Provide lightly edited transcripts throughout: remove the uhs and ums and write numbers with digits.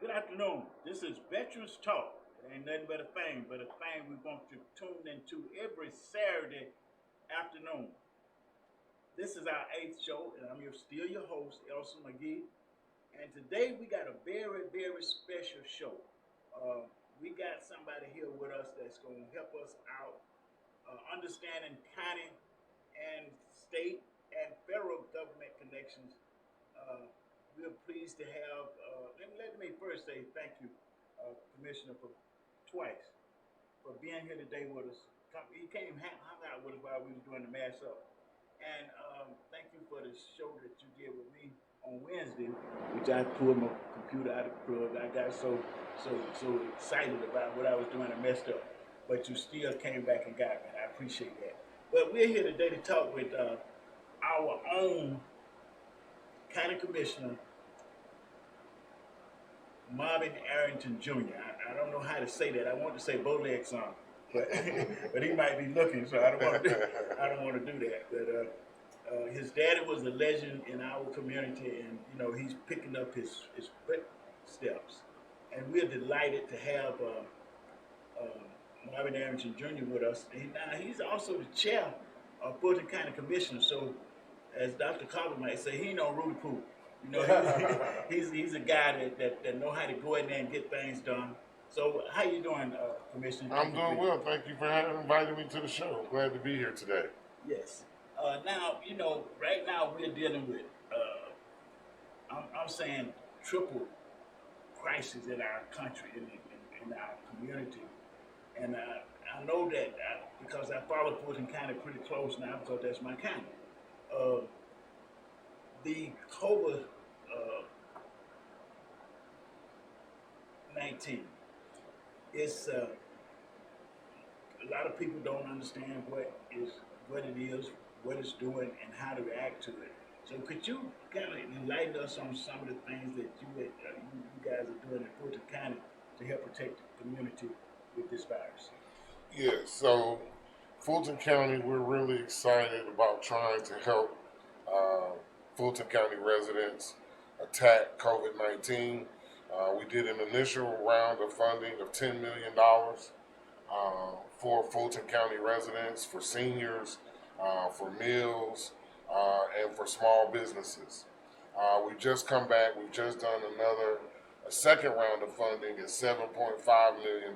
Good afternoon. This is Veterans Talk. It ain't nothing but a thing we want you to tune into every Saturday afternoon. This is our eighth show, and still your host, Elson McGee. And today we got a very, very special show. We got somebody here with us that's going to help us out understanding county and state and federal government connections. We're pleased to have, let me first say thank you, Commissioner, for twice for being here today with us. He came hung out with us while we was doing the mass up. And thank you for the show that you did with me on Wednesday, which I pulled my computer out of the plug. I got so excited about what I was doing and messed up. But you still came back and got me. I appreciate that. But we're here today to talk with our own County Commissioner, Marvin Arrington Jr. I don't know how to say that. I want to say Bowleg song, but but he might be looking, so I don't want to do that. But his daddy was a legend in our community, and he's picking up his footsteps, and we're delighted to have Marvin Arrington Jr. with us. He's also the chair of Fulton County Commissioner. So, as Dr. Carver might say, he ain't no Rudy Poo. He's a guy that know how to go in there and get things done. So, how you doing, Commissioner? I'm doing well. Thank you for inviting me to the show. Glad to be here today. Yes. Now, right now we're dealing with, I'm saying, triple crisis in our country, in our community. And I know that because I follow Fulton County pretty close now because that's my county. The COVID 19 is a lot of people don't understand what it is, what it's doing, and how to react to it. So could you kind of enlighten us on some of the things that you guys are doing in Fulton County to help protect the community with this virus? Yeah, so Fulton County, we're really excited about trying to help Fulton County residents attack COVID-19. We did an initial round of funding of $10 million for Fulton County residents, for seniors, for meals, and for small businesses. We've just come back. We've just done a second round of funding at $7.5 million,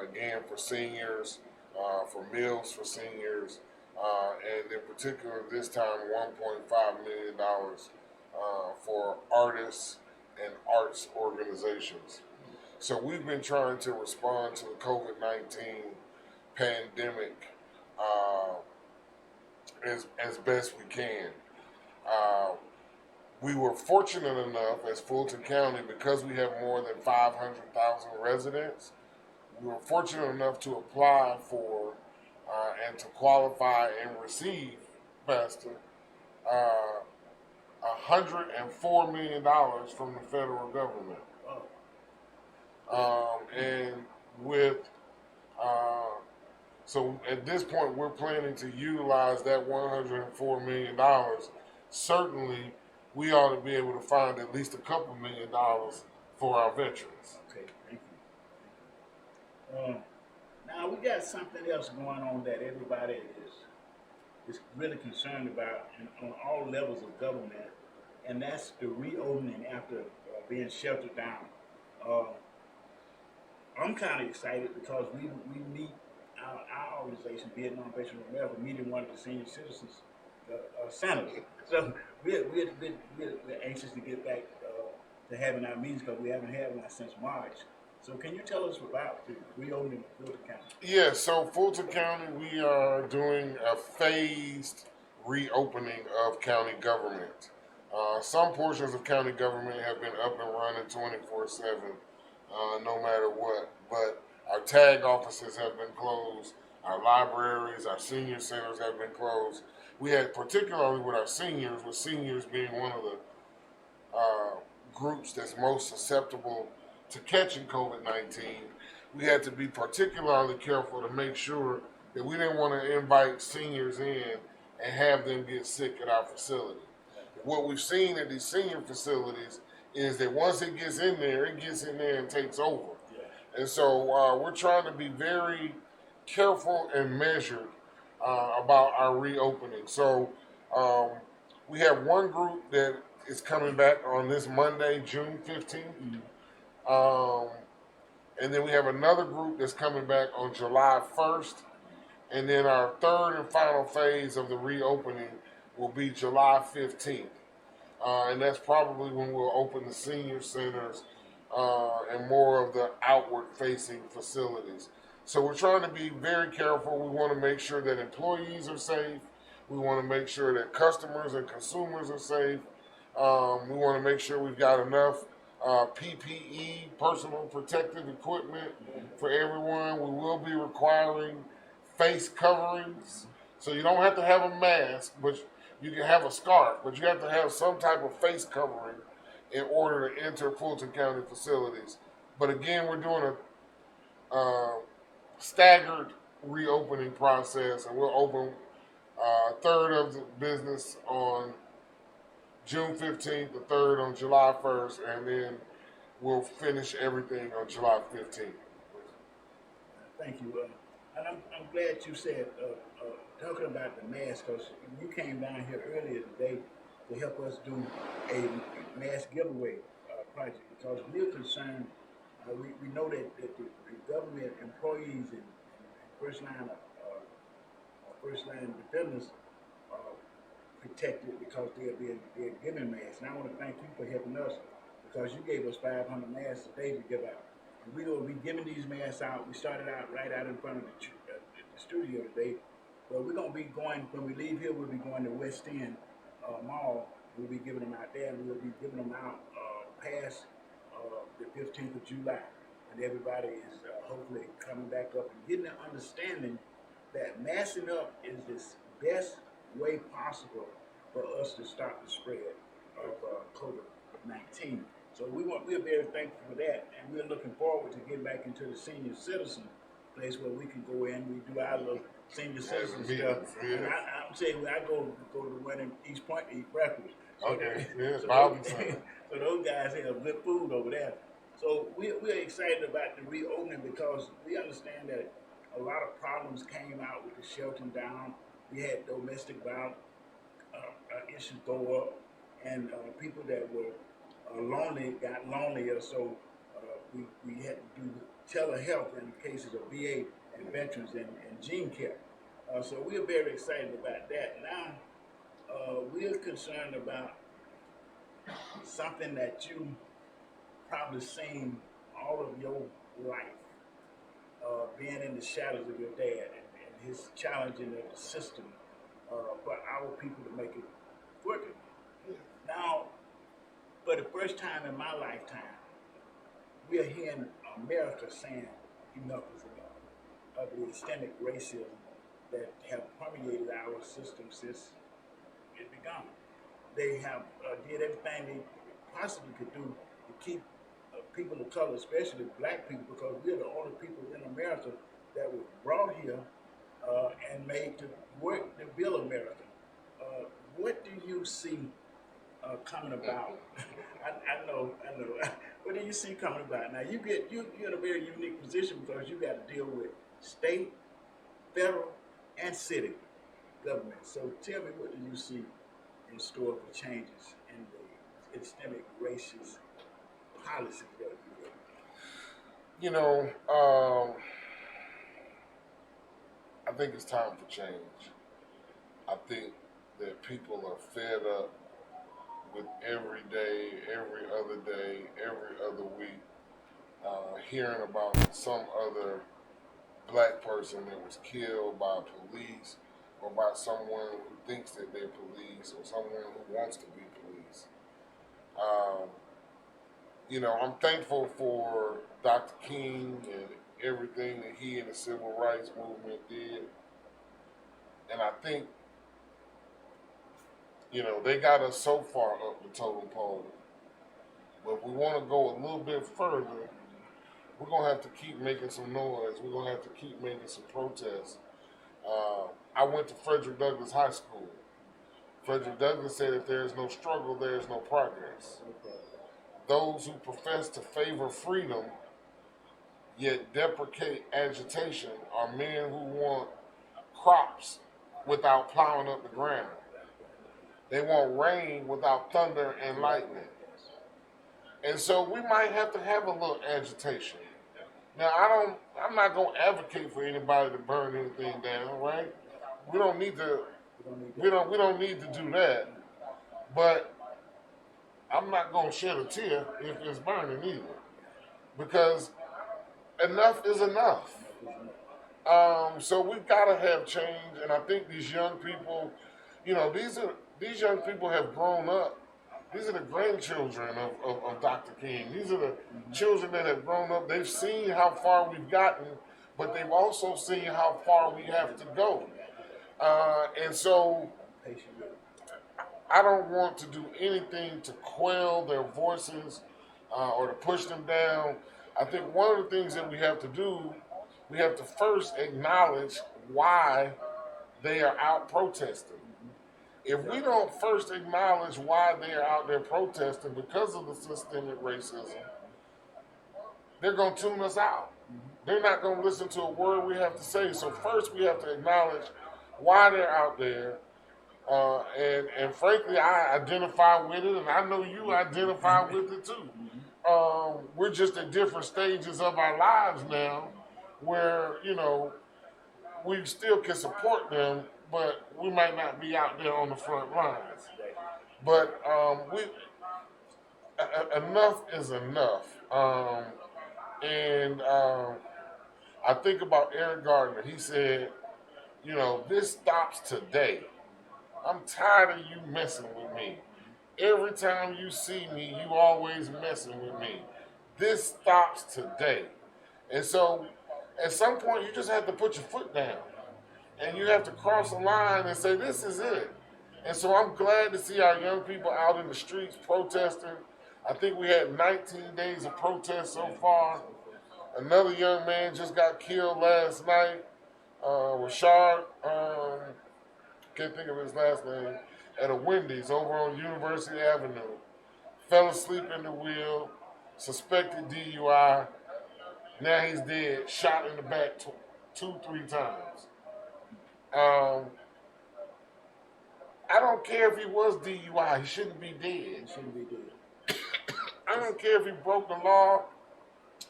again for seniors, for meals for seniors, and in particular this time $1.5 million for artists and arts organizations. So we've been trying to respond to the COVID-19 pandemic as best we can. We were fortunate enough as Fulton County, because we have more than 500,000 residents, we were fortunate enough to apply for and to qualify and receive, Pastor, $104 million from the federal government. And so at this point, we're planning to utilize that $104 million. Certainly, we ought to be able to find at least a couple $1 million for our veterans. Okay, thank you. Now we got something else going on that everybody is really concerned about on all levels of government, and that's the reopening after being sheltered down. I'm kind of excited because we meet our organization, Vietnam Veterans of America, meeting one of the senior citizens centers. So we're anxious to get back to having our meetings because we haven't had one since March. So can you tell us about the reopening of Fulton County? Yeah, so Fulton County, we are doing a phased reopening of county government. Some portions of county government have been up and running 24/7, no matter what. But our tag offices have been closed. Our libraries, our senior centers have been closed. We had, particularly with our seniors, with seniors being one of the groups that's most susceptible to catching COVID-19, we had to be particularly careful to make sure that we didn't want to invite seniors in and have them get sick at our facility. What we've seen at these senior facilities is that once it gets in there and takes over. Yeah. And so we're trying to be very careful and measured about our reopening. So um, we have one group that is coming back on this Monday, June 15th. Um, and then we have another group that's coming back on July 1st. And then our third and final phase of the reopening will be July 15th. And that's probably when we'll open the senior centers and more of the outward facing facilities. So we're trying to be very careful. We want to make sure that employees are safe. We want to make sure that customers and consumers are safe. We want to make sure we've got enough PPE, personal protective equipment, for everyone. We will be requiring face coverings. So you don't have to have a mask, but you can have a scarf, but you have to have some type of face covering in order to enter Fulton County facilities. But again, we're doing a staggered reopening process, and we'll open a third of the business on June 15th, the third on July 1st, and then we'll finish everything on July 15th. Thank you. And I'm glad you said, talking about the mask, because you came down here earlier today to help us do a mask giveaway project, because we're concerned. We know that the government employees and first line defenders are protected because they're giving masks. And I want to thank you for helping us, because you gave us 500 masks today to give out. And we will be giving these masks out. We started out right out in front of the studio today. But we're going to be going, when we leave here, we'll be going to West End Mall. We'll be giving them out there, and we'll be giving them out past the 15th of July. And everybody is hopefully coming back up and getting an understanding that masking up is the best way possible for us to stop the spread of COVID-19. So we're very thankful for that, and we're looking forward to getting back into the senior citizen place where we can go in. We do our little senior citizen stuff. Yeah. And I'm saying when I go to the one in East Point to eat breakfast. So Okay, so Marvin. so those guys have good food over there. So we're excited about the reopening, because we understand that a lot of problems came out with the sheltering down. We had domestic violence issues go up, and people that were lonely got lonelier. So we had to do telehealth in cases of VA and veterans and gene care. So we're very excited about that. Now we're concerned about something that you probably seen all of your life, being in the shadows of your dad and his challenging of the system for our people to make it working. Now, for the first time in my lifetime, we are hearing America saying enough is enough of the systemic racism that have permeated our system since it began. They have did everything they possibly could do to keep people of color, especially black people, because we're the only people in America that were brought here and made to work to build America. What do you see coming about? I know. What do you see coming about? Now you're in a very unique position, because you got to deal with state, federal, and city government. So tell me, what do you see in store for changes in the systemic racist policies that we have? You know, I think it's time for change. I think that people are fed up with every day, every other day, every other week, hearing about some other black person that was killed by police, or by someone who thinks that they're police, or someone who wants to be police. I'm thankful for Dr. King and everything that he and the civil rights movement did. And I think, they got us so far up the totem pole. But if we want to go a little bit further, we're going to have to keep making some noise. We're going to have to keep making some protests. I went to Frederick Douglass High School. Frederick Douglass said, if there is no struggle, there is no progress. those who profess to favor freedom yet deprecate agitation are men who want crops without plowing up the ground. They want rain without thunder and lightning. And so we might have to have a little agitation. Now I'm not gonna advocate for anybody to burn anything down, right? We don't need to we don't need to do that. But I'm not gonna shed a tear if it's burning either. Because enough is enough. So we've got to have change, and I think these young people, these young people have grown up. These are the grandchildren of Dr. King. These are the children that have grown up. They've seen how far we've gotten, but they've also seen how far we have to go. And so I don't want to do anything to quell their voices or to push them down. I think one of the things that we have to do, we have to first acknowledge why they are out protesting. If we don't first acknowledge why they are out there protesting because of the systemic racism, they're going to tune us out. They're not going to listen to a word we have to say. So first we have to acknowledge why they're out there. And frankly, I identify with it, and I know you identify with it too. We're just at different stages of our lives now where, we still can support them, but we might not be out there on the front lines. But enough is enough. And I think about Eric Gardner. He said, this stops today. I'm tired of you messing with me. Every time you see me, you always messing with me. This stops today. And so at some point, you just have to put your foot down. And you have to cross the line and say, this is it. And so I'm glad to see our young people out in the streets protesting. I think we had 19 days of protest so far. Another young man just got killed last night. Rashard, can't think of his last name, at a Wendy's over on University Avenue. Fell asleep in the wheel, suspected DUI. Now he's dead, shot in the back 2-3 times. I don't care if he was DUI. He shouldn't be dead. I don't care if he broke the law.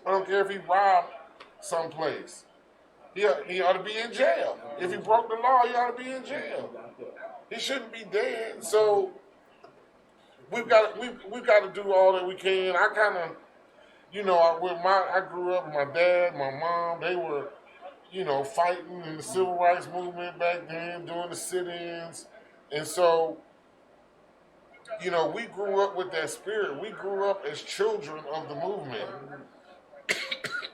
I don't care if he robbed someplace. He ought to be in jail. If he broke the law, he ought to be in jail. He shouldn't be dead. So we've got to do all that we can. I kind of, I grew up with my dad, my mom. They were, fighting in the civil rights movement back then, doing the sit-ins, and so, we grew up with that spirit. We grew up as children of the movement,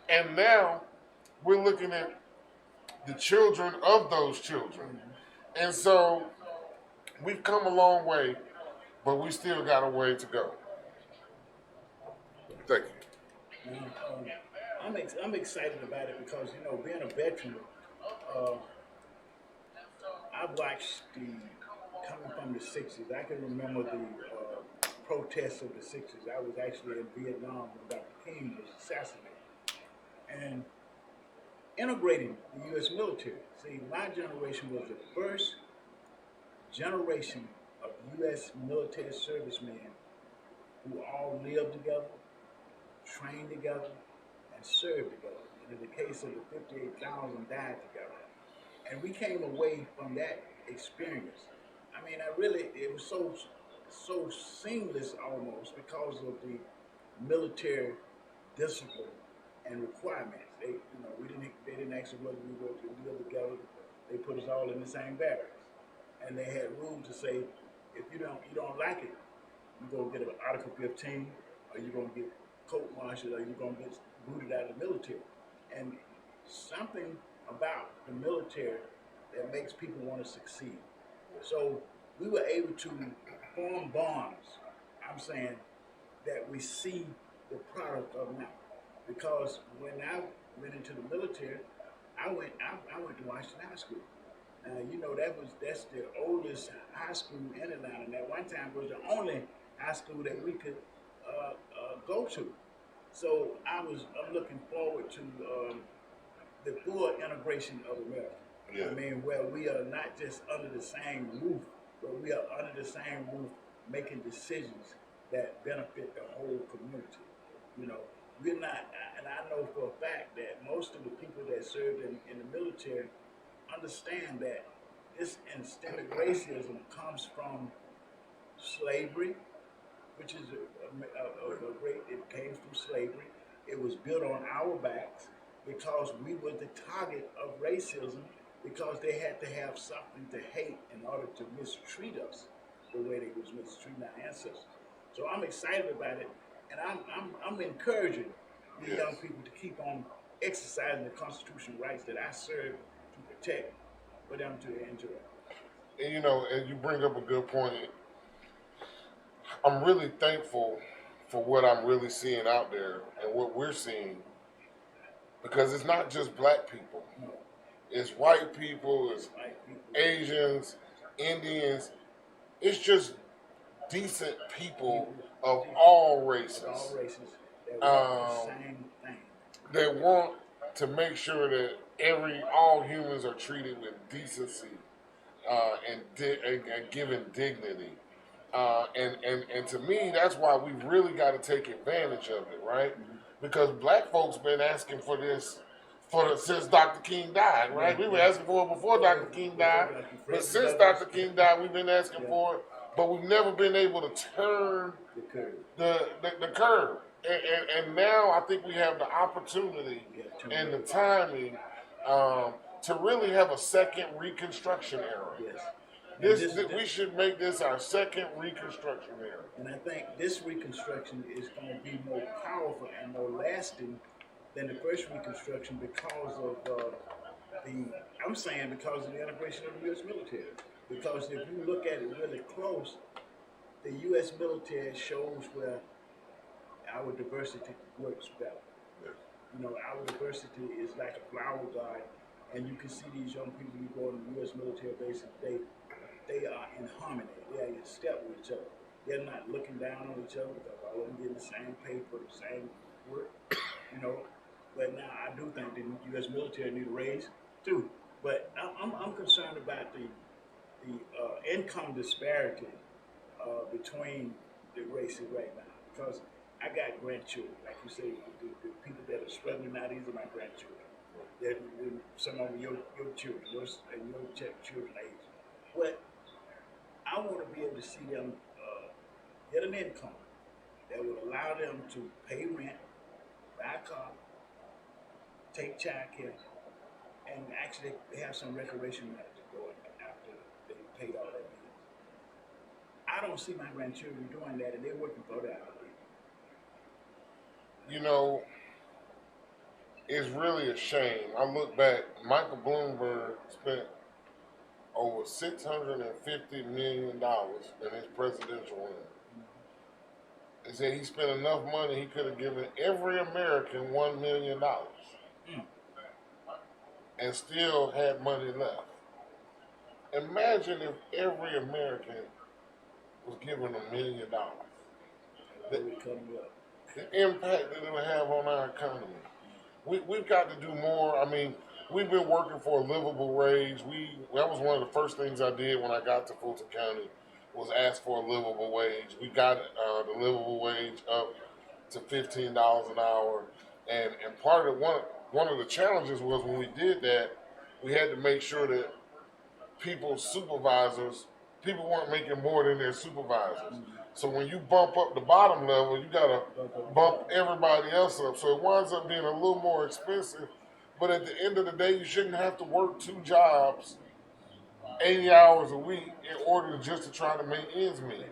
and now we're looking at the children of those children. And so we've come a long way, but we still got a way to go. Thank you. I'm excited about it because, being a veteran, I watched coming from the 60s. I can remember the protests of the 60s. I was actually in Vietnam when Dr. King was assassinated. And integrating the U.S. military. See, my generation was the first generation of U.S. military servicemen who all lived together, trained together, and served together. And in the case of the 58,000 died together. And we came away from that experience. I mean, it was so seamless almost because of the military discipline and requirements. They didn't ask us whether we were to live together. They put us all in the same barracks, and they had rules to say, if you don't like it, you're gonna get an Article 15, or you're gonna get court-martialed, or you're gonna get booted out of the military. And something about the military that makes people want to succeed. So we were able to form bonds. I'm saying that we see the product of now. Because when I went into the military, I went to Washington High School. That's the oldest high school in Atlanta. And at one time it was the only high school that we could go to. So I'm looking forward to the full integration of America. Yeah. I mean, where we are not just under the same roof, but we are under the same roof making decisions that benefit the whole community. You know, we're not, and I know for a fact that most of the people that served in the military understand that this systemic racism comes from slavery, which is a great, it came through slavery. It was built on our backs because we were the target of racism because they had to have something to hate in order to mistreat us the way they was mistreating our ancestors. So I'm excited about it, and I'm encouraging the Yes. young people to keep on exercising the constitutional rights that I serve to protect for them to enjoy. And and you bring up a good point. I'm really thankful for what I'm really seeing out there and what we're seeing because it's not just black people. No, It's white people, it's white people, Asians, Indians. It's just decent people of all races all races that want the same thing. that want to make sure that all humans are treated with decency and given dignity. And to me, that's why we really got to take advantage of it, right? Because black folks been asking for this since Dr. King died, right? We were asking for it before Dr. King died, but since Dr. King died, we've been asking for it, but we've never been able to turn the curve. And now I think we have the opportunity and the timing to really have a second Reconstruction era. Yes. We should make this our second Reconstruction era. And I think this Reconstruction is going to be more powerful and more lasting than the first Reconstruction because of because of the integration of the U.S. military. Because if you look at it really close, the U.S. military shows where our diversity works better. Yeah. You know, our diversity is like a flower garden, and you can see these young people you go on the U.S. military bases, they are in harmony. They are in step with each other. They're not looking down on each other because all of them getting the same pay for the same work, you know. But now I do think the U.S. military need a raise too. But I'm concerned about the income disparity between the races right now because I got grandchildren, like you say, the people that are struggling now. These are my grandchildren. They're some of your children, and your children age. But I want to be able to see them get an income that would allow them to pay rent, buy a car, take child care, and actually have some recreation money to go after they paid all that bills. I don't see my grandchildren doing that, and they're working for that. You know, it's really a shame. I look back, Michael Bloomberg spent over $650 million in his presidential run. He said he spent enough money he could have given every American $1 million and still had money left. Imagine if every American was given $1 million. The impact that it would have on our economy. We've got to do more. I mean, we've been working for a livable wage. That was one of the first things I did when I got to Fulton County was ask for a livable wage. We got the livable wage up to $15 an hour, and part of one of the challenges was when we did that, we had to make sure that people weren't making more than their supervisors. So when you bump up the bottom level, you gotta bump everybody else up. So it winds up being a little more expensive. But at the end of the day, you shouldn't have to work 2 jobs, 80 hours a week in order just to try to make ends meet.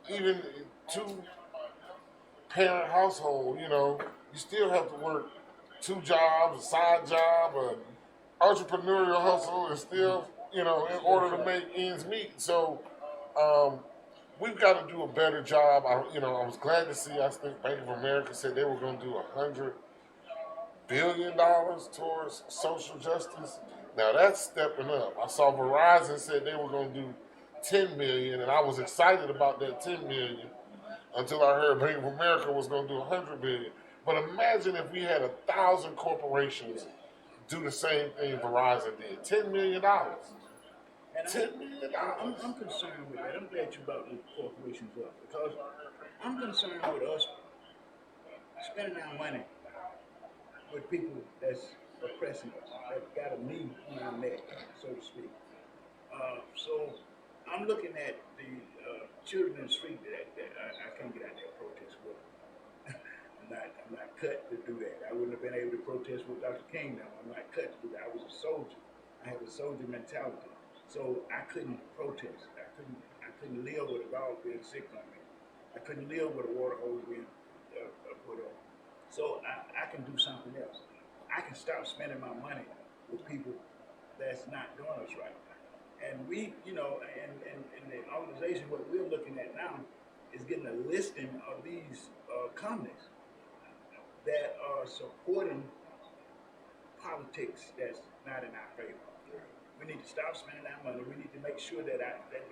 Even 2-parent household, you still have to work 2 jobs, a side job, an entrepreneurial hustle, and still, in order to make ends meet. So we've got to do a better job. I was glad to see, I think Bank of America said they were going to do $100 billion towards social justice. Now that's stepping up. I saw Verizon said they were going to do $10 million, and I was excited about that $10 million. until I heard Bank of America was going to do 100 billion. But imagine if we had 1,000 corporations do the same thing Verizon did. $10 million. And I'm $10 million. concerned with that. I'm glad you brought the corporations up because I'm concerned with us spending our money with people that's oppressing us, that got a knee on our neck, so to speak. So I'm looking at the children in the street that I can't get out there and protest with. I'm not cut to do that. I wouldn't have been able to protest with Dr. King now. I'm not cut to do that. I was a soldier. I have a soldier mentality. So I couldn't protest. I couldn't live with a dog being sick on me. I couldn't live with a water hose being put on. So I can do something else. I can stop spending my money with people that's not doing us right. And we, you know, and the organization, what we're looking at now is getting a listing of these companies that are supporting politics that's not in our favor. We need to stop spending our money. We need to make sure that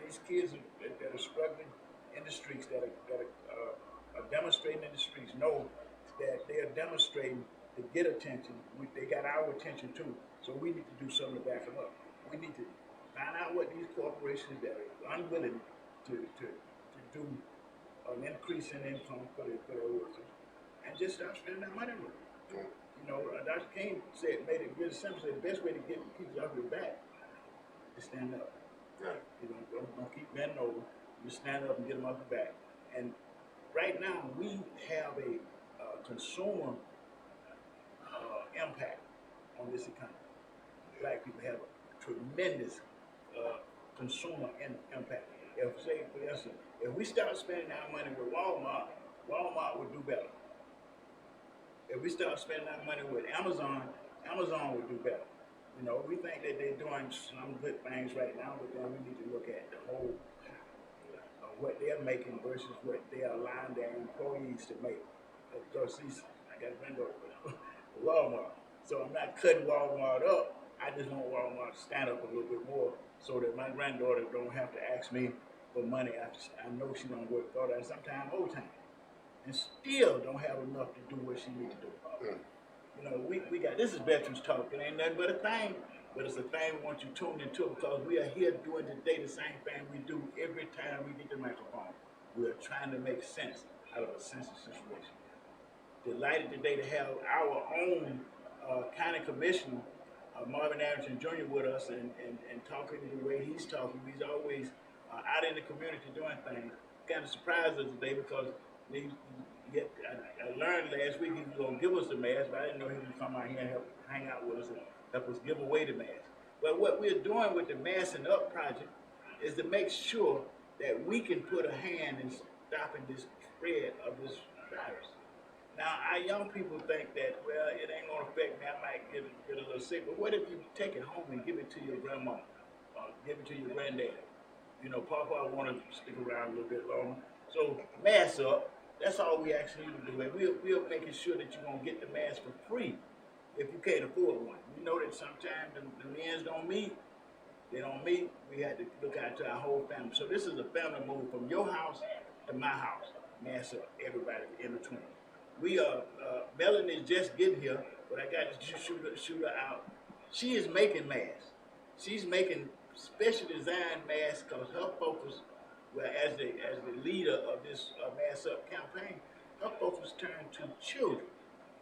these kids that are struggling in the streets, that are demonstrating in the streets, know that they are demonstrating to get attention. They got our attention too. So we need to do something to back them up. We need to find out what these corporations that are unwilling to do an increase in income for their workers, and just stop spending our money with them. You know, Dr. King made it really simple. Said the best way to get people off your back is stand up. Right. You know, don't keep bending over. You stand up and get them off your back. And right now, we have a consumer impact on this economy. Black people have a tremendous consumer impact. If, say, for instance, if we start spending our money with Walmart, Walmart would do better. If we start spending our money with Amazon, Amazon would do better. You know, we think that they're doing some good things right now, but then we need to look at the whole what they're making versus what they are allowing their employees to make. Because I got a granddaughter with Walmart, so I'm not cutting Walmart up. I just want Walmart to stand up a little bit more so that my granddaughter don't have to ask me for money after I know she don't work for that sometimes overtime, and still don't have enough to do what she needs to do. You know, we got, this is Veterans Talk. It ain't nothing but a thing, but it's a thing we want you tuned into because we are here doing today the same thing we do every time we get the microphone. We are trying to make sense out of a sensitive situation. Delighted today to have our own county commissioner, Marvin Arrington Jr. with us and talking the way he's talking. He's always out in the community doing things. Kind of surprised us today because I learned last week he was going to give us the mask, but I didn't know he was going to come out here and help hang out with us and help us give away the mask. But what we're doing with the Masking Up project is to make sure that we can put a hand in stopping this spread of this virus. Now, our young people think that, well, it ain't going to affect me. I might get a little sick. But what if you take it home and give it to your grandma or give it to your granddad? You know, Papa want to stick around a little bit longer. So, mask up. That's all we asking you to do. And we're making sure that you're going to get the mask for free if you can't afford one. We know that sometimes the men's don't meet. They don't meet. We had to look out to our whole family. So this is a family move from your house to my house. Mask up. Everybody in between. We are, Melanie is just getting here, but I got to shoot her out. She is making masks. She's making special design masks because her focus, well, as the leader of this Mask Up campaign, her focus turned to children.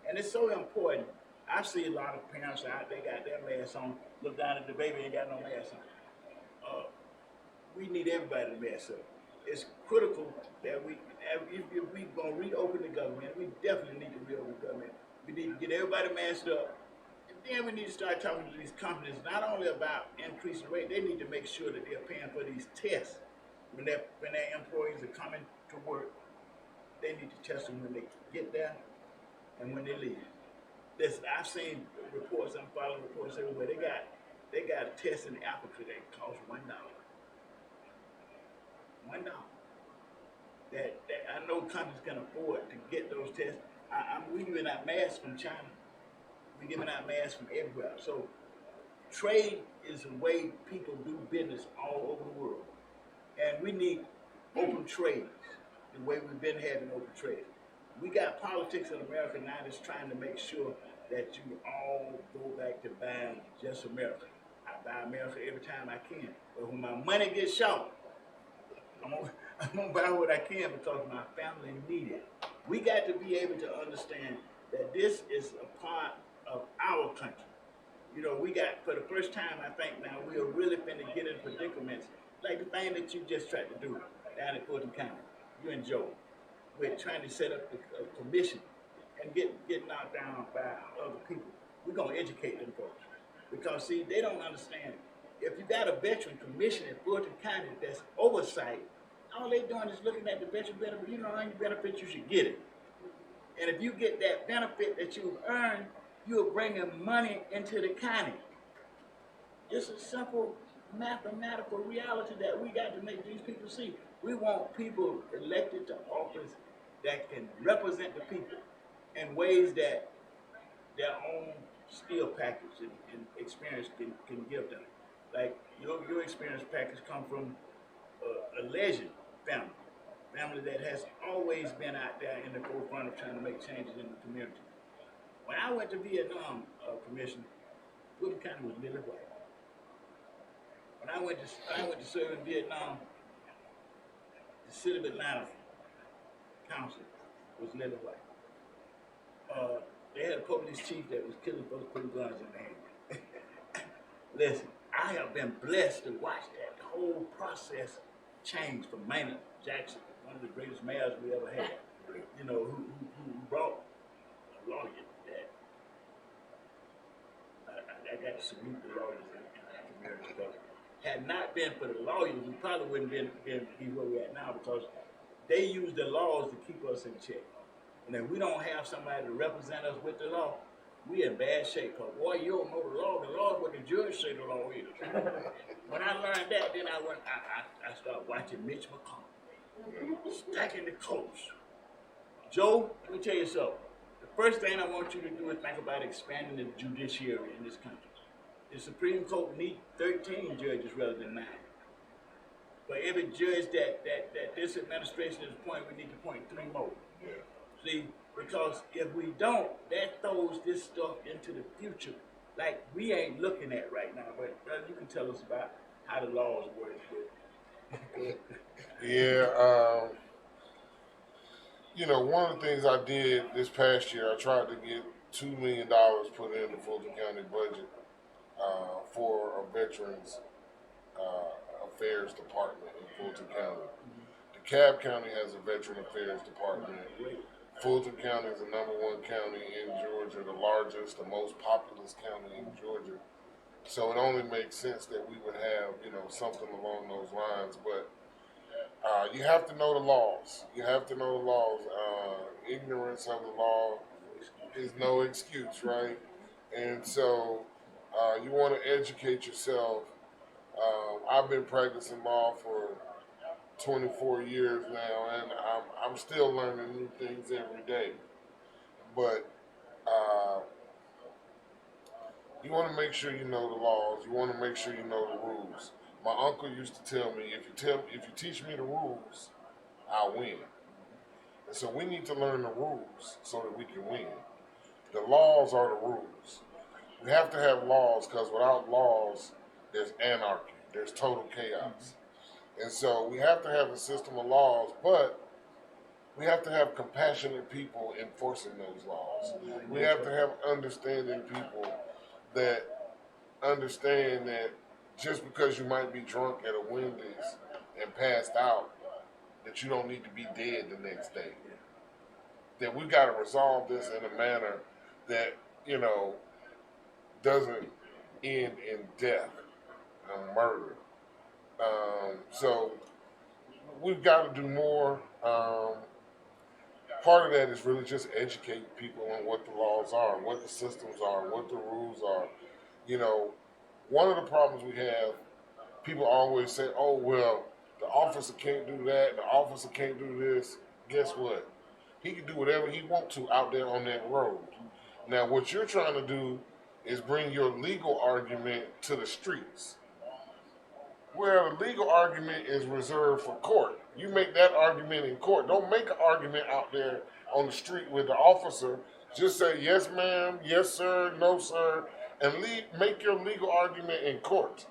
And it's so important. I see a lot of parents out, they got their masks on, look down at the baby, ain't got no mask on. We need everybody to mask up. It's critical that if we're going to reopen the government, we definitely need to reopen the government. We need to get everybody masked up. And then we need to start talking to these companies, not only about increasing rate, they need to make sure that they're paying for these tests. When their employees are coming to work, they need to test them when they get there and when they leave. Listen, I've seen reports, I'm following reports everywhere, they got a test in Africa that costs $1. $1. That I know companies can afford to get those tests. We're giving out masks from China. We're giving out masks from everywhere. So trade is a way people do business all over the world. And we need open trades. the way we've been having open trade. We got politics in America now that's trying to make sure that you all go back to buying just America. I buy America every time I can. But when my money gets short, I'm gonna buy what I can because my family need it. We got to be able to understand that this is a part of our country. You know, we got, for the first time, I think now, we are really finna get in predicaments, like the thing that you just tried to do down in Fulton County, you and Joe. We're trying to set up a commission and get knocked down by other people. We're gonna educate them folks. Because see, they don't understand. If you got a veteran commission in Fulton County that's oversight, all they doing is looking at the veteran benefit, you know how many benefits you should get it. And if you get that benefit that you've earned, you're bringing money into the county. It's a simple mathematical reality that we got to make these people see. We want people elected to office that can represent the people in ways that their own skill package and experience can give them. Like your experience package come from a legend family that has always been out there in the forefront of trying to make changes in the community. When I went to Vietnam commission, Fulton County was lily white. When I went to serve in Vietnam, the city of Atlanta council was lily white. They had a police chief that was killing folks putting guns in their hand. Listen, I have been blessed to watch that whole process change from Maynard Jackson, one of the greatest mayors we ever had, you know, who brought a lawyer that I got to salute the lawyers in our community, because had not been for the lawyers, we probably wouldn't be where we're at now, because they use the laws to keep us in check. And if we don't have somebody to represent us with the law, we in bad shape. Because, boy, you don't know the law. The law is what the judge say the law is. When I learned that, then I started watching Mitch McConnell, stacking the coach. Joe, let me tell you something. The first thing I want you to do is think about expanding the judiciary in this country. The Supreme Court needs 13 judges rather than 9. For every judge that this administration is appointing, we need to appoint 3 more. Yeah. See, because if we don't, that throws this stuff into the future like we ain't looking at right now. But you can tell us about how the laws work. Yeah, you know, one of the things I did this past year, I tried to get $2 million put in the Fulton County budget for a Veterans Affairs Department in Fulton County. DeKalb County has a Veteran Affairs Department. Fulton County is the #1 county in Georgia, the largest, the most populous county in Georgia. So it only makes sense that we would have, you know, something along those lines. But you have to know the laws. You have to know the laws. Ignorance of the law is no excuse, right? And so you want to educate yourself. I've been practicing law for 24 years now, and I'm still learning new things every day. But you want to make sure you know the laws. You want to make sure you know the rules. My uncle used to tell me, if you teach me the rules, I'll win. And so we need to learn the rules so that we can win. The laws are the rules. We have to have laws, because without laws, there's anarchy. There's total chaos. And so we have to have a system of laws, but we have to have compassionate people enforcing those laws. We have to have understanding people that understand that just because you might be drunk at a Wendy's and passed out, that you don't need to be dead the next day. That we got to resolve this in a manner that, you know, doesn't end in death and murder. So we've got to do more. Part of that is really just educating people on what the laws are, what the systems are, what the rules are. You know, one of the problems we have, people always say, oh, well, the officer can't do that, the officer can't do this. Guess what? He can do whatever he wants to out there on that road. Now, what you're trying to do is bring your legal argument to the streets, where the legal argument is reserved for court. You make that argument in court. Don't make an argument out there on the street with the officer. Just say yes, ma'am, yes, sir, no, sir, and make your legal argument in court.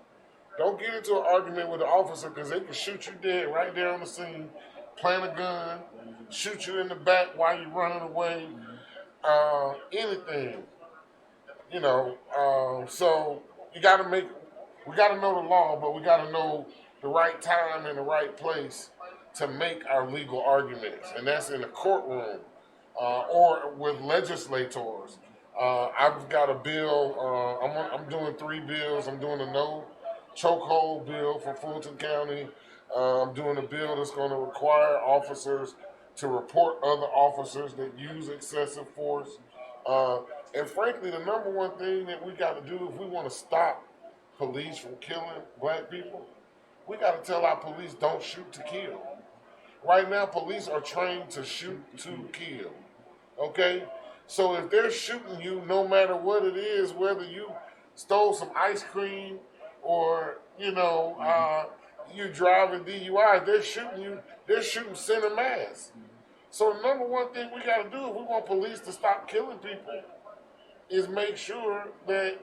Don't get into an argument with the officer because they can shoot you dead right there on the scene, plant a gun, shoot you in the back while you're running away, anything. So you got to we got to know the law, but we got to know the right time and the right place to make our legal arguments, and that's in the courtroom or with legislators. I've got a bill. I'm doing 3 bills. I'm doing a no chokehold bill for Fulton County. I'm doing a bill that's going to require officers to report other officers that use excessive force. Uh, and frankly, the number one thing that we got to do if we want to stop police from killing black people, we got to tell our police don't shoot to kill. Right now, police are trained to shoot to kill. Okay? So if they're shooting you, no matter what it is, whether you stole some ice cream or, you're driving DUI, they're shooting you, they're shooting center mass. So the number one thing we got to do if we want police to stop killing people is make sure that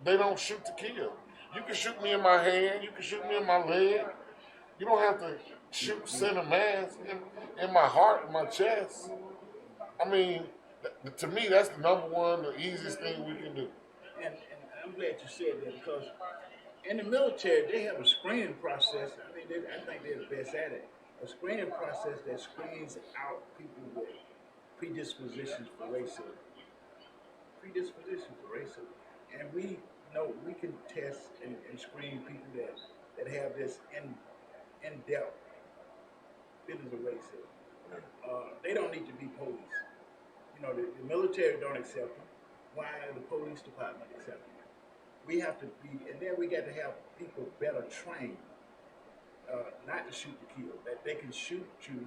they don't shoot to kill. You can shoot me in my hand, you can shoot me in my leg. You don't have to shoot center mass in my heart, in my chest. I mean, to me, that's the number one, the easiest thing we can do. And I'm glad you said that because in the military, they have a screening process. I think they're the best at it. A screening process that screens out people with predispositions for racism. And we know we can test and screen people that have this in-depth feelings of racism. They don't need to be police. The military don't accept them. Why the police department accept them? We have to be, and then we got to have people better trained not to shoot to kill. That they can shoot you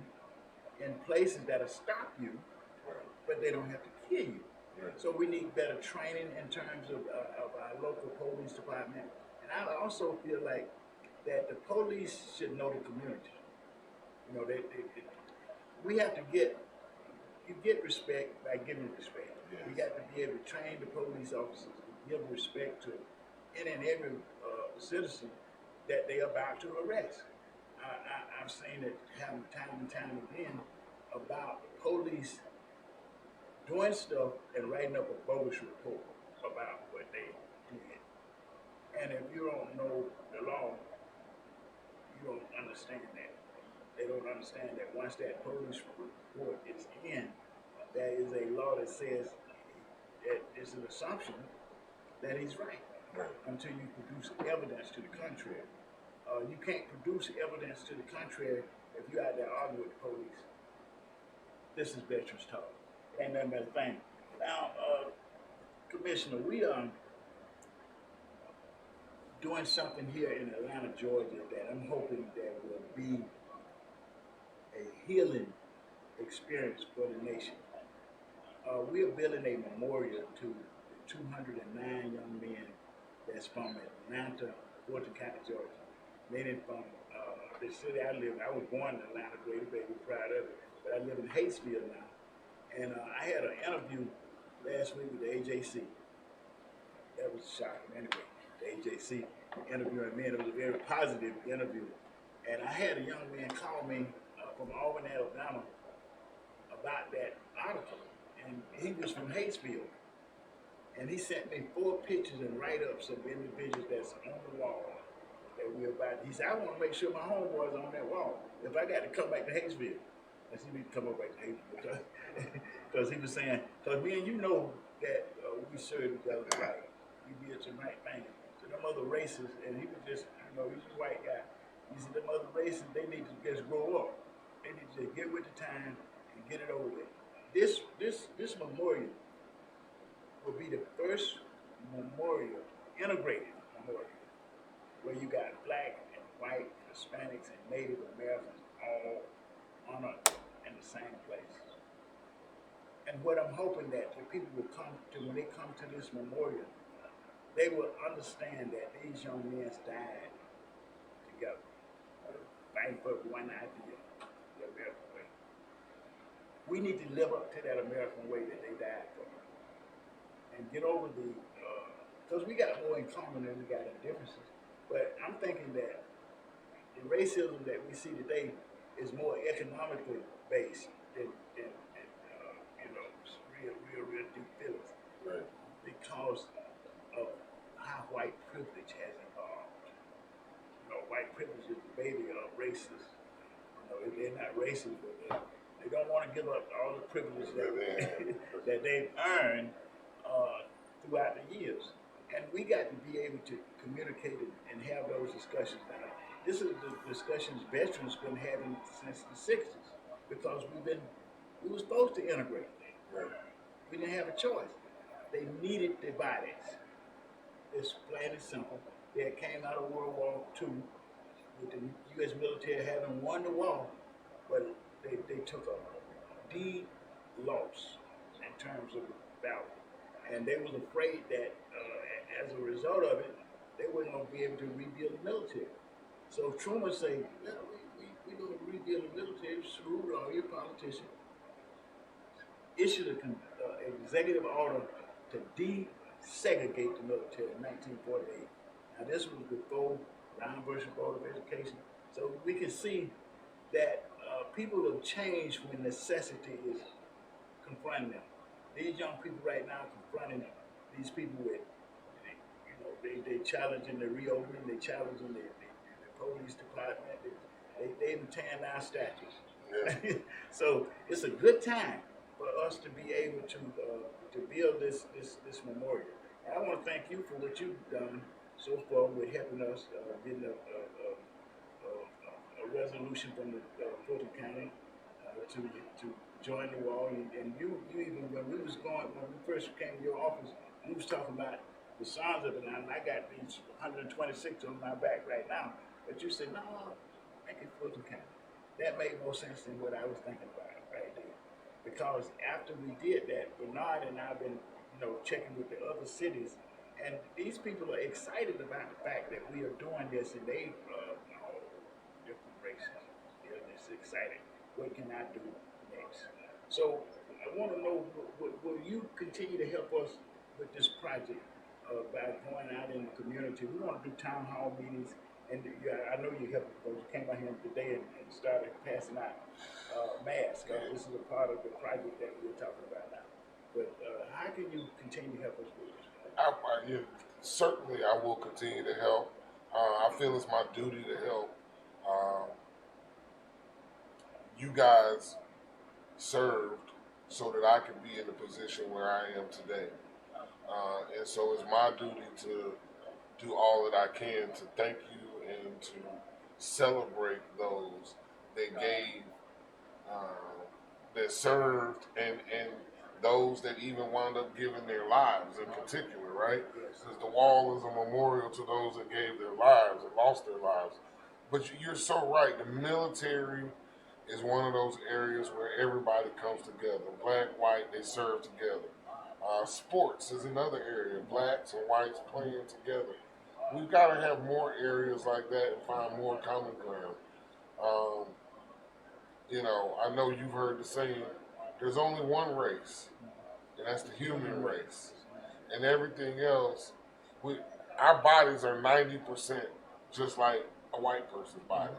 in places that'll stop you, but they don't have to kill you. So we need better training in terms of our local police department. And I also feel like that the police should know the community. We have to you get respect by giving respect. Yes. We got to be able to train the police officers to give respect to any and every citizen that they're about to arrest. I've seen it happen time and time again about police doing stuff and writing up a bogus report about what they did. And if you don't know the law, you don't understand that. They don't understand that once that police report is in, there is a law that says that it's an assumption that he's right until you produce evidence to the contrary. You can't produce evidence to the contrary if you're out there arguing with the police. This is Veterans Talk. Ain't nothing but a thing. Now, Commissioner, we are doing something here in Atlanta, Georgia that I'm hoping that will be a healing experience for the nation. We are building a memorial to the 209 young men that's from Atlanta, Fulton County, Georgia. Many from the city I live in. I was born in Atlanta, Greater Baby, proud of it, but I live in Hatesville now. And I had an interview last week with the AJC. That was shocking anyway. The AJC interviewing me, and it was a very positive interview. And I had a young man call me from Auburn, Alabama, about that article. And he was from Hatesville. And he sent me 4 pictures and write-ups of individuals that's on the wall that we're about. He said, I want to make sure my homeboys on that wall. If I got to come back to Hatesville, I said, we come up back to Hatesville. Because he was saying, because me and you know that we serve each other right. We did some right thing. So them other races, and he was just, he's a white guy. He said, them other races, they need to just grow up. They need to just get with the time and get it over with. This memorial will be the first memorial, integrated memorial, where you got black and white, Hispanics and Native Americans all honored in the same place. And what I'm hoping that the people will come to, when they come to this memorial, they will understand that these young men died together, fighting for one idea, the American way. We need to live up to that American way that they died for, and get over the, because we got more in common than we got in differences. But I'm thinking that the racism that we see today is more economically based than real deep feelings. Right. Because of how white privilege has evolved. White privilege is the baby of racists. They're not racist, but they don't want to give up all the privilege that they've earned throughout the years. And we got to be able to communicate and have those discussions now. This is the discussions veterans been having since the 60s because we were supposed to integrate. Right. We didn't have a choice. They needed their bodies. It's plain and simple. They came out of World War II with the U.S. military having won the war, but they took a deed loss in terms of value. And they was afraid that as a result of it, they weren't going to be able to rebuild the military. So Truman said, well, we're going to rebuild the military, screw all your politicians. Issued an executive order to desegregate the military in 1948. Now this was before Brown versus Board of Education. So we can see that people have changed when necessity is confronting them. These young people right now are confronting these people with, they challenging the reopening, they challenging the police department, they even tearing down statues. Yeah. So it's a good time for us to be able to build this memorial. And I want to thank you for what you've done so far with helping us getting a resolution from the Fulton County to join the wall. And you even when we first came to your office, we was talking about the signs of it, and I got these 126 on my back right now. But you said, no, make it Fulton County. That made more sense than what I was thinking about right there. Because after we did that, Bernard and I have been, checking with the other cities, and these people are excited about the fact that we are doing this, and they, different races, they're just excited. What can I do next? So I want to know, will you continue to help us with this project by going out in the community? We want to do town hall meetings, and I know you helped because you came out here today and started passing out masks. This is a part of the project that we're talking about now. But how can you continue to help us with this? Certainly, I will continue to help. I feel it's my duty to help. You guys served so that I can be in the position where I am today. And so it's my duty to do all that I can to thank you and to celebrate those that gave, that served, and those that even wound up giving their lives in particular, right? Because the wall is a memorial to those that gave their lives and lost their lives. But you're so right. The military is one of those areas where everybody comes together. Black, white, they serve together. Sports is another area. Blacks and whites playing together. We've got to have more areas like that and find more common ground. I know you've heard the saying, there's only one race, and that's the human race. And everything else, our bodies are 90% just like a white person's body.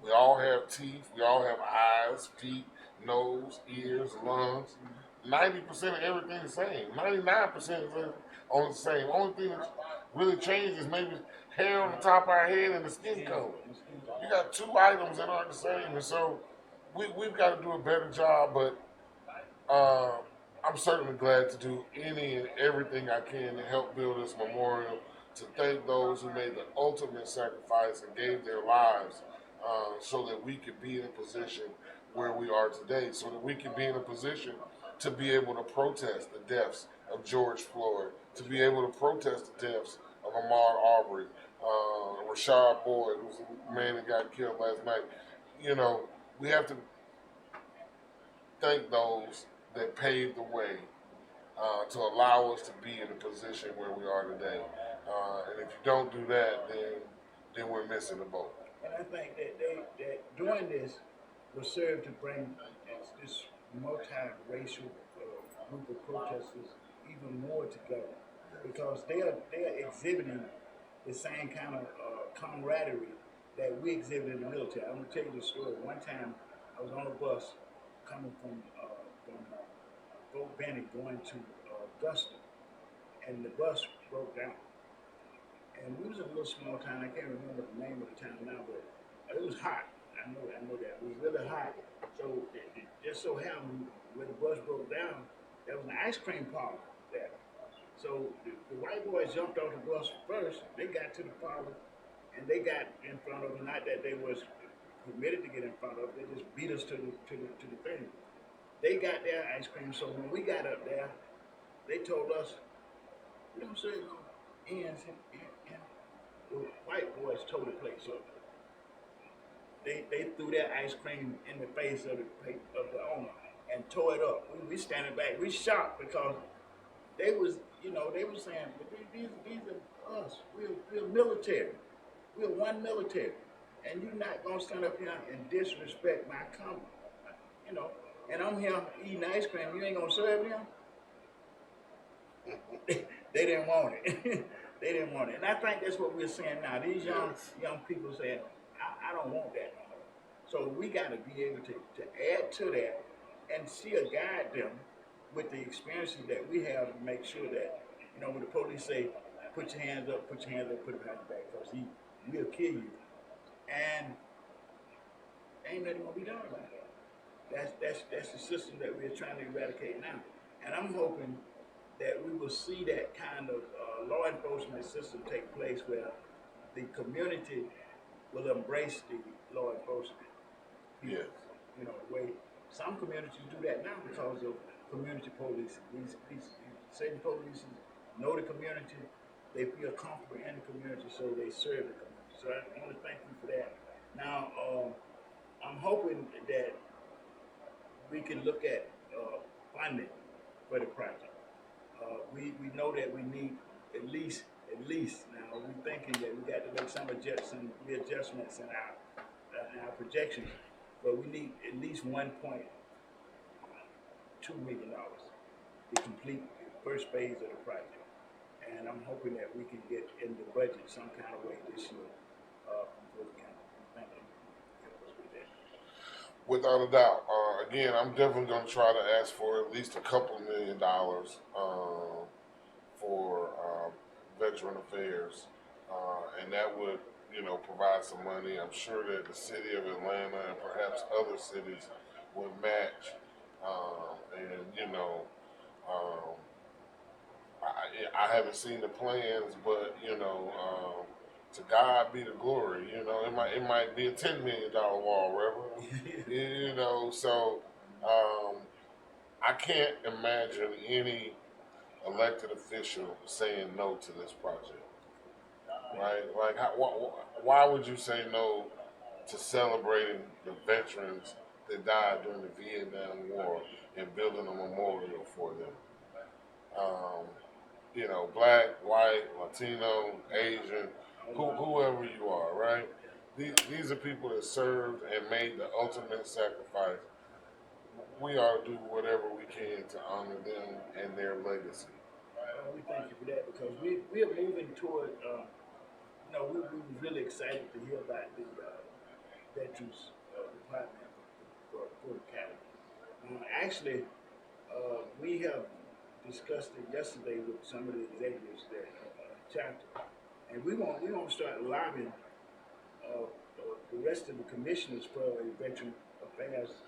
We all have teeth, we all have eyes, feet, nose, ears, lungs. 90% of everything is the same. 99% is on the same. Only thing that really changes is maybe hair on the top of our head and the skin color. You got two items that aren't the same, and so we've got to do a better job, but I'm certainly glad to do any and everything I can to help build this memorial, to thank those who made the ultimate sacrifice and gave their lives so that we could be in a position where we are today, so that we can be in a position to be able to protest the deaths of George Floyd, to be able to protest the deaths of Ahmaud Arbery, Rashad Boyd, who's the man that got killed last night. We have to thank those that paved the way to allow us to be in the position where we are today. And if you don't do that, then we're missing the boat. And I think that doing this will serve to bring this multiracial group of protesters even more together because they are exhibiting the same kind of camaraderie that we exhibit in the military. I'm gonna tell you this story. One time, I was on a bus coming from Fort Benning going to Augusta, and the bus broke down. And we was in a little small town. I can't remember the name of the town now, but it was hot. I know that it was really hot. So it just so happened when the bus broke down, there was an ice cream parlor there. So the white boys jumped off the bus first. They got to the parlor, and they got in front of them. Not that they was permitted to get in front of. They just beat us to the thing. They got their ice cream. So when we got up there, they told us, "We don't serve no ends." And the white boys tore the place up. They threw their ice cream in the face of the owner and tore it up. We standing back. We shocked because they was saying, but these are us. We're military. We're one military, and you're not gonna stand up here and disrespect my company, you know. And I'm here eating ice cream. You ain't gonna serve them. They didn't want it. They didn't want it. And I think that's what we're saying now. These young people saying, I don't want that no more. So we got to be able to add to that and still guide them with the experiences that we have to make sure that, when the police say, put your hands up, put your behind your back, because he will kill you. And ain't nothing going to be done about that. That's the system that we're trying to eradicate now. And I'm hoping that we will see that kind of law enforcement system take place where the community will embrace the law enforcement. Yes. The way some communities do that now because of community policing. These certain police know the community, they feel comfortable in the community, so they serve the community. So I want to thank you for that. Now, I'm hoping that we can look at funding for the project. We know that we need at least now we're thinking that we got to make some readjustments in our projections, but we need at least $1.2 million to complete the first phase of the project. And I'm hoping that we can get in the budget some kind of way this year from Fulton County. Thank you. Without a doubt. Again, I'm definitely going to try to ask for at least a couple $1 million for veteran affairs, and that would, provide some money. I'm sure that the city of Atlanta and perhaps other cities would match, um, I haven't seen the plans, but to God be the glory. It might be a $10 million wall, Reverend. So I can't imagine any elected official saying no to this project, right? Like, why would you say no to celebrating the veterans that died during the Vietnam War and building a memorial for them? Black, white, Latino, Asian, whoever you are, right? These are people that served and made the ultimate sacrifice. We ought to do whatever we can to honor them and their legacy. We thank you for that because we are moving toward, we were really excited to hear about the Veterans Department for the Academy. Actually, we have discussed it yesterday with some of the executives that chapter, and we want to start lobbying the rest of the commissioners for a Veteran Affairs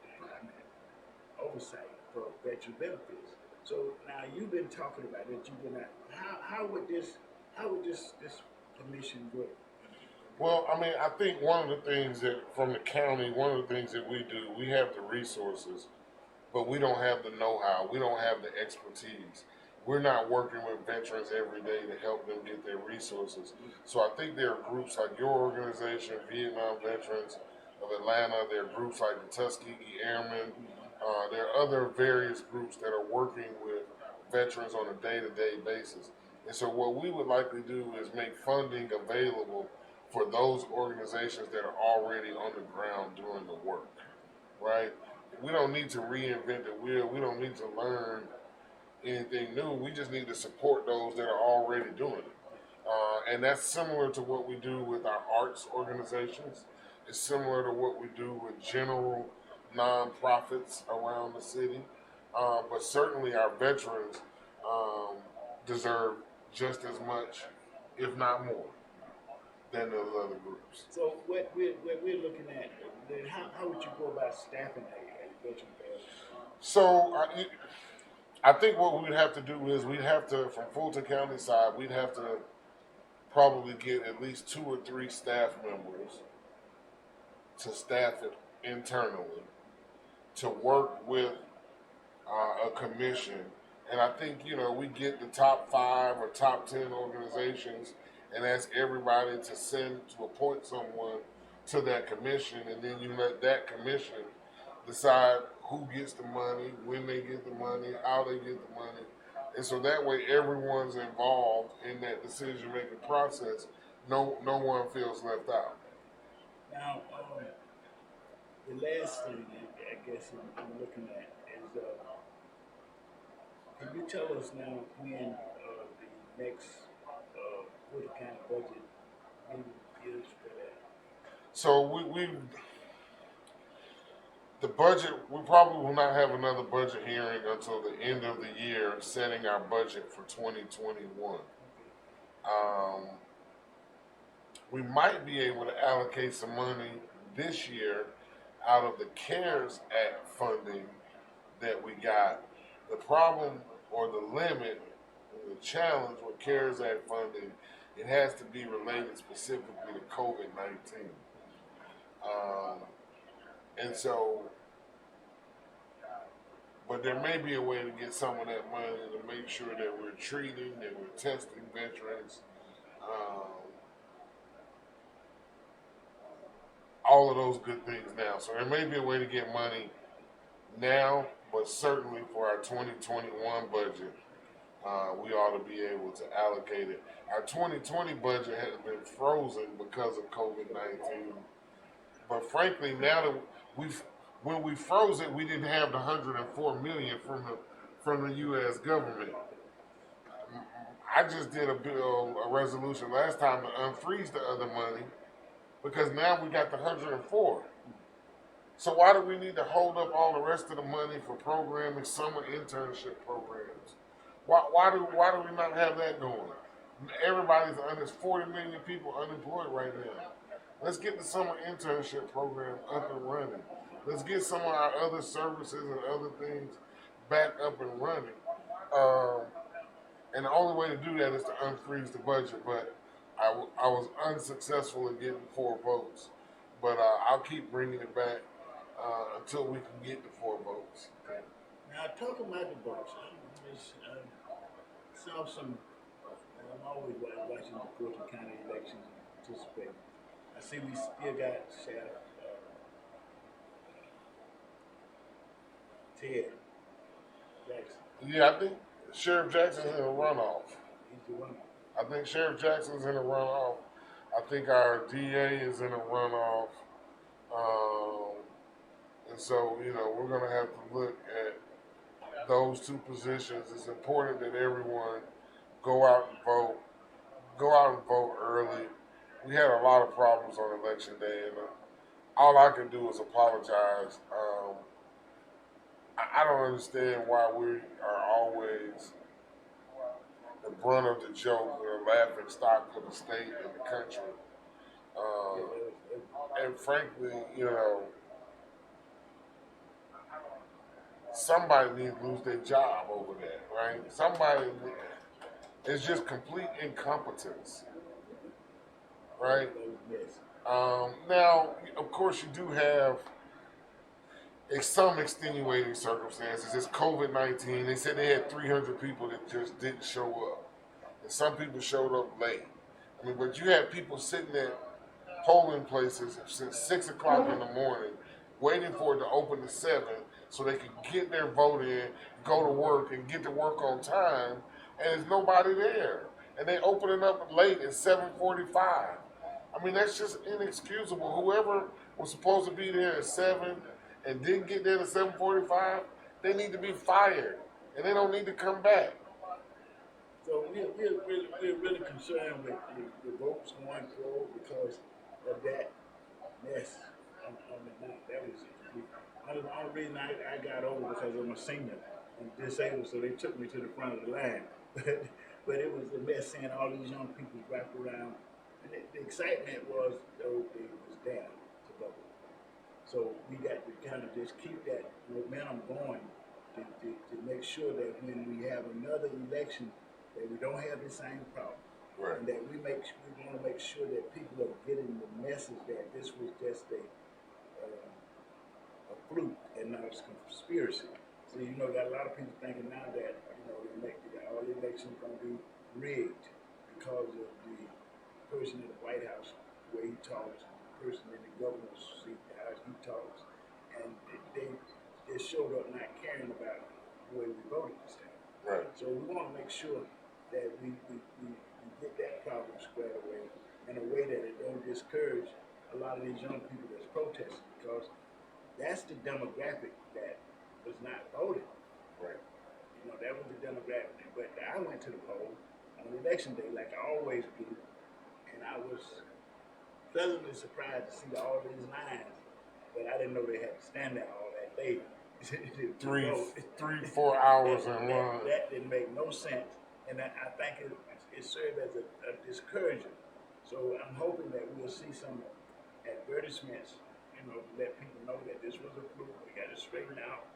Department oversight for veteran benefits. So now you've been talking about it. You've been how would this commission work? Well, I think one of the things that from the county, one of the things that we do, we have the resources, but we don't have the know-how. We don't have the expertise. We're not working with veterans every day to help them get their resources. So I think there are groups like your organization, Vietnam Veterans of Atlanta. There are groups like the Tuskegee Airmen. There are other various groups that are working with veterans on a day-to-day basis. And so what we would likely do is make funding available for those organizations that are already on the ground doing the work, right? We don't need to reinvent the wheel. We don't need to learn anything new. We just need to support those that are already doing it. And that's similar to what we do with our arts organizations. It's similar to what we do with general nonprofits around the city. But certainly our veterans um, deserve just as much, if not more, than those other groups. So what we're looking at, then how would you go about staffing a veteran fair? So I think what we'd have to do is we'd have to, from Fulton County side, we'd have to probably get at least 2 or 3 staff members to staff it internally to work with a commission. And I think, we get the top 5 or top 10 organizations and ask everybody to appoint someone to that commission, and then you let that commission decide who gets the money, when they get the money, how they get the money. And so that way everyone's involved in that decision making process. No one feels left out. Now, the last thing I guess I'm looking at is, can you tell us now when the next Fulton County budget meeting is for that? So the budget, we probably will not have another budget hearing until the end of the year, setting our budget for 2021. We might be able to allocate some money this year out of the CARES Act funding that we got. The problem or the limit, or the challenge with CARES Act funding, it has to be related specifically to COVID-19. And so, but there may be a way to get some of that money to make sure that we're treating, that we're testing veterans, all of those good things now. So there may be a way to get money now, but certainly for our 2021 budget, we ought to be able to allocate it. Our 2020 budget has been frozen because of COVID-19. But frankly, now that when we froze it, we didn't have the $104 million from the U.S. government. I just did a resolution last time to unfreeze the other money because now we got the 104. So why do we need to hold up all the rest of the money for programming, summer internship programs? Why do we not have that going? There's 40 million people unemployed right now. Let's get the summer internship program up and running. Let's get some of our other services and other things back up and running. And the only way to do that is to unfreeze the budget. But I was unsuccessful in getting 4 votes. But I'll keep bringing it back until we can get the 4 votes. Now, talking about the votes, I saw some. I'm always watching the Fulton County elections and participating. I see we still got Sheriff Ted Jackson. Yeah, I think Sheriff Jackson's in a runoff. He's the one. I think Sheriff Jackson's in a runoff. I think our DA is in a runoff. And so, we're going to have to look at those 2 positions. It's important that everyone go out and vote early. We had a lot of problems on election day, and all I can do is apologize. I don't understand why we are always the brunt of the joke or laughing stock for the state and the country. And frankly, somebody needs to lose their job over that, right? It's just complete incompetence, right? Now, of course, you do have some extenuating circumstances. It's COVID-19. They said they had 300 people that just didn't show up. And some people showed up late. But you had people sitting at polling places since 6 o'clock in the morning, waiting for it to open at 7 so they could get their vote in, go to work, and get to work on time, and there's nobody there. And they open it up late at 7:45. I mean, that's just inexcusable. Whoever was supposed to be there at 7 and didn't get there at 7:45, they need to be fired, and they don't need to come back. So we're really concerned with the votes going forward because of that mess on the night. That was the only reason I got over because I'm a senior and disabled, so they took me to the front of the line. But it was a mess seeing all these young people wrapped around. And the excitement was, though, it was down to vote. So we got to kind of just keep that momentum going to make sure that when we have another election, that we don't have the same problem. Right. And that we want to make sure that people are getting the message that this was just a fluke and not a conspiracy. So got a lot of people thinking now that all the elections are going to be rigged because of the person in the White House, the way he talks, the person in the governor's seat, how he talks, and they showed up not caring about the way we voted this time. Right. So we want to make sure that we get that problem squared away in a way that it don't discourage a lot of these young people that's protesting, because that's the demographic that was not voting. Right. That was the demographic. But I went to the poll on election day like I always do, and I was pleasantly surprised to see all these lines, but I didn't know they had to stand there all that day. 3-4 hours in line. That didn't make no sense, and I think it served as a discouragement. So I'm hoping that we'll see some advertisements, to let people know that this was a fluke, we got it straightened out,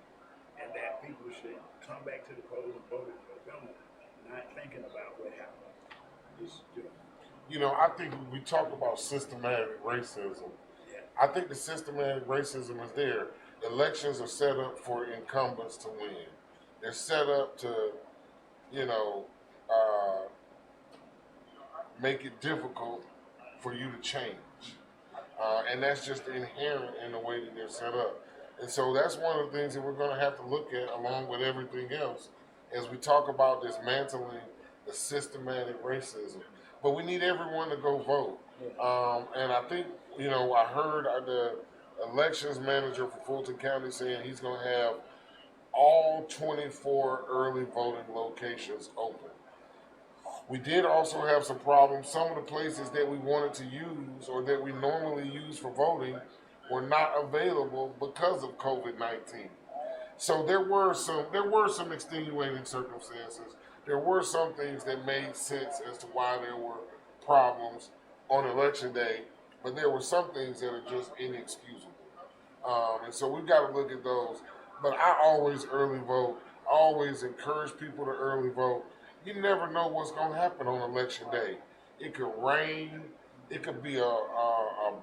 and that people should come back to the polls and vote in November, not thinking about what happened. I think we talk about systematic racism. Yeah. I think the systematic racism is there. Elections are set up for incumbents to win. They're set up to, make it difficult for you to change. And that's just inherent in the way that they're set up. And so that's one of the things that we're going to have to look at along with everything else as we talk about dismantling the systematic racism. But we need everyone to go vote. And I think, I heard the elections manager for Fulton County saying he's going to have all 24 early voting locations open. We did also have some problems. Some of the places that we wanted to use or that we normally use for voting were not available because of COVID-19. So there were some extenuating circumstances. There were some things that made sense as to why there were problems on election day, but there were some things that are just inexcusable. And so we've got to look at those. But I always early vote. I always encourage people to early vote. You never know what's going to happen on election day. It could rain. It could be a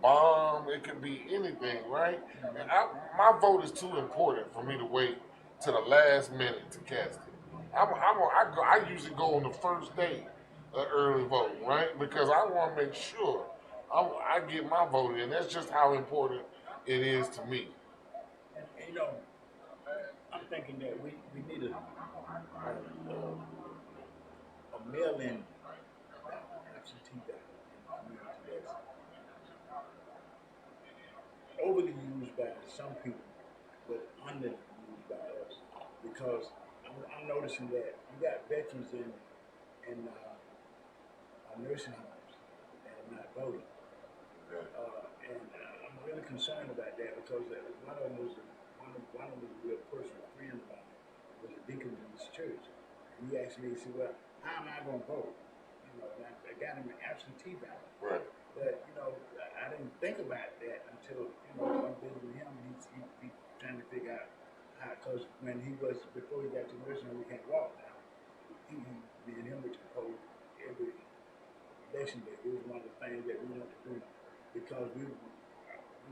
bomb. It could be anything, right? And my vote is too important for me to wait to the last minute to cast it. I usually go on the first day of early voting, right? Because I want to make sure I get my vote in. That's just how important it is to me. And I'm thinking that we need a mail-in absentee ballot in the community that's overly used by some people, but underused by us. Because I'm noticing that you got veterans in our nursing homes that are not voting. And I'm really concerned about that because one of them was a real personal friend of mine, was a deacon in this church. And he asked me, he said, well, how am I going to vote? And I got him an absentee ballot. Right. But, I didn't think about that until, I'm visiting him and he trying to figure out how, because before he got to nursing home, he can't walk now. Me and him were to poll every election day. It was one of the things that we want to do because we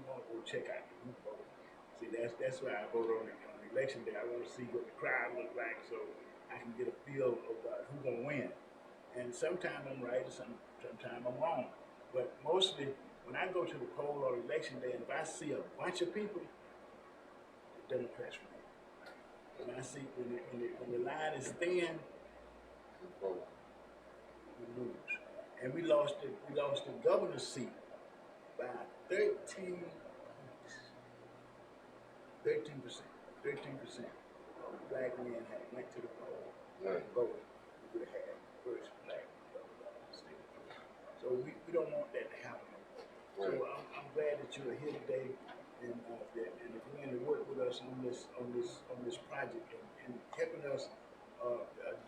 want to go check out who voted. See, that's why I vote on election day. I want to see what the crowd look like so I can get a feel about who's going to win. And sometimes I'm right, sometimes I'm wrong. But mostly, when I go to the poll on election day, and if I see a bunch of people, the Democrats win. When I see when the line is thin, we lose. And we lost the governor's seat by 13 points. 13%. 13% of black men had went to the poll and voted. We would have had the first black governor of the state. So we don't want that to happen. So I'm glad that you are here today and agreeing to work with us on this project and helping us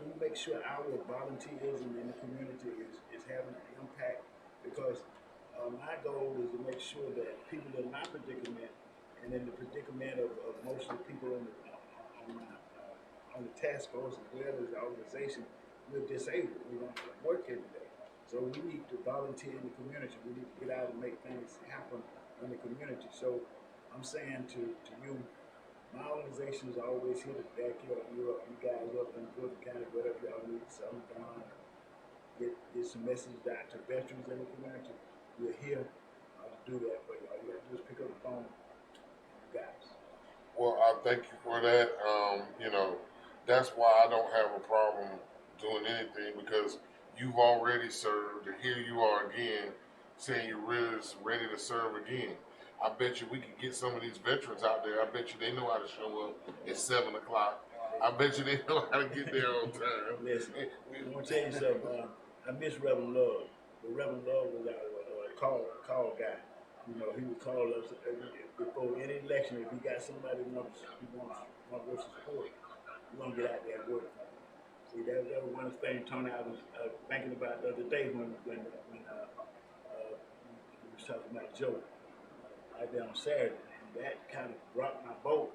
do make sure our volunteerism in the community is having an impact, because my goal is to make sure that people in my predicament and in the predicament of most of the people on the task force as well as the organization, we're disabled. We don't work every day. So we need to volunteer in the community. We need to get out and make things happen in the community. So I'm saying to you, my organization is always here to back you up. You guys up in Fulton County, whatever y'all need, something done, get some messages out to veterans in the community. We're here to do that for y'all. You have to just pick up the phone, you guys. Well, I thank you for that. That's why I don't have a problem doing anything, because you've already served, and here you are again saying you're really ready to serve again. I bet you we could get some of these veterans out there. I bet you they know how to show up at 7 o'clock. I bet you they know how to get there on time. Listen, I'm gonna tell you something. I miss Reverend Love. But Reverend Love was our call guy. You know, he would call us before any election if he got somebody who wants to support. We're gonna get out there and work. See, that was one of the things Tony I was thinking about the other day when we was talking about Joe right there on Saturday, and that kind of rocked my boat,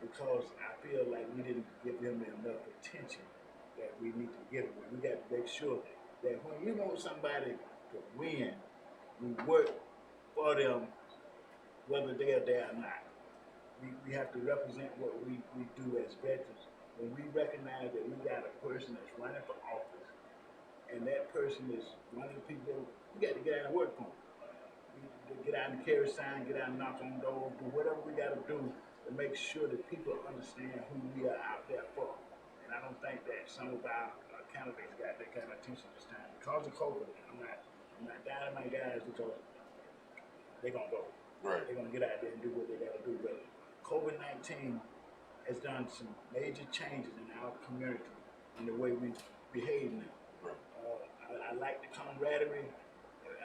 because I feel like we didn't give him enough attention that we need to give him. We got to make sure that when you want somebody to win, we work for them whether they are there or not. We have to represent what we do as veterans. When we recognize that we got a person that's running for office, and that person is one of the people, we got to get out and work for them. We get out and carry signs, get out and knock on doors, do whatever we got to do to make sure that people understand who we are out there for. And I don't think that some of our candidates got that kind of attention this time. Because of COVID, I'm not down on my guys, because they're going to go. Right. They're going to get out there and do what they got to do. But COVID-19 has done some major changes in our community in the way we behave now. Right. I like the camaraderie.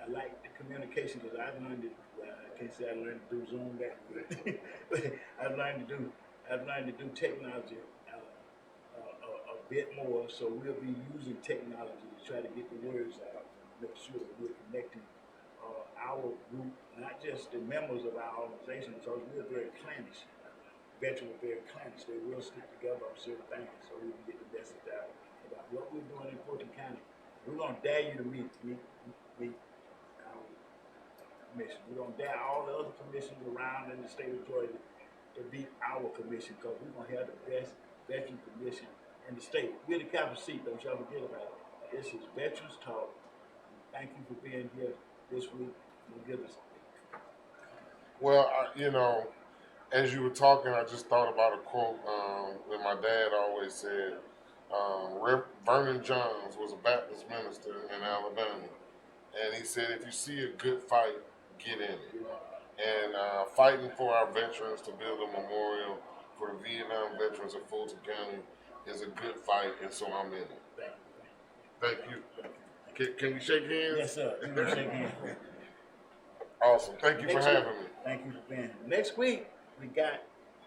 I like the communication, because I've learned it. I can't say I learned to do Zoom back, but I've learned to do technology a bit more. So we'll be using technology to try to get the words out, make sure that we're connecting our group, not just the members of our organization, because we're very clannish. Veterans are very clannish. They will stick together on certain things so we can get the message out about what we're doing in Fulton County. We're going to dare you to meet our commission. We're going to dare all the other commissions around in the state of Georgia to beat our commission, because we're going to have the best veteran commission in the state. We're the capital seat, don't y'all forget about it. This is Veterans Talk. Thank you for being here this week. Well, as you were talking, I just thought about a quote that my dad always said. Vernon Johns was a Baptist minister in Alabama, and he said, if you see a good fight, get in it. And fighting for our veterans to build a memorial for the Vietnam veterans of Fulton County is a good fight, and so I'm in it. Thank you. Can we shake hands? Yes, sir. We can shake hands. Awesome. Thank you for having me. Thank you for being here. Next week,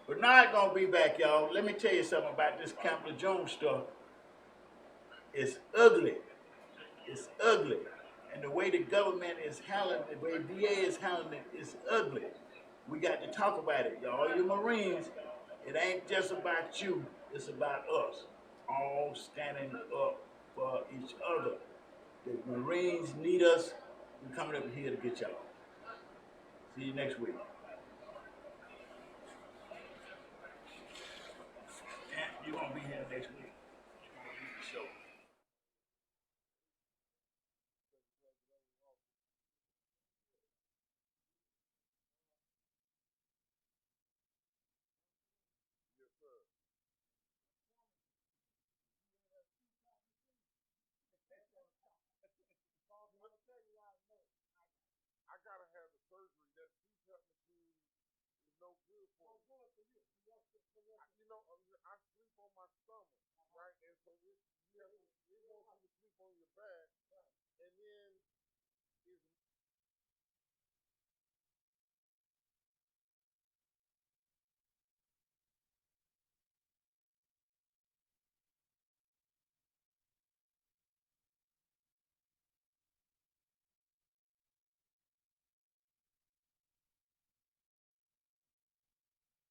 Bernard gonna be back, y'all. Let me tell you something about this Campbell Jones stuff. It's ugly. It's ugly. And the way the government is handling it, the way VA is handling it, is ugly. We got to talk about it, y'all. You Marines, it ain't just about you. It's about us. All standing up for each other. The Marines need us. We're coming up here to get y'all. See you next week. And you're going to be here next week. You're going to be the show. I gotta have the first You know, I sleep on my stomach, right? And so we want you to sleep on your back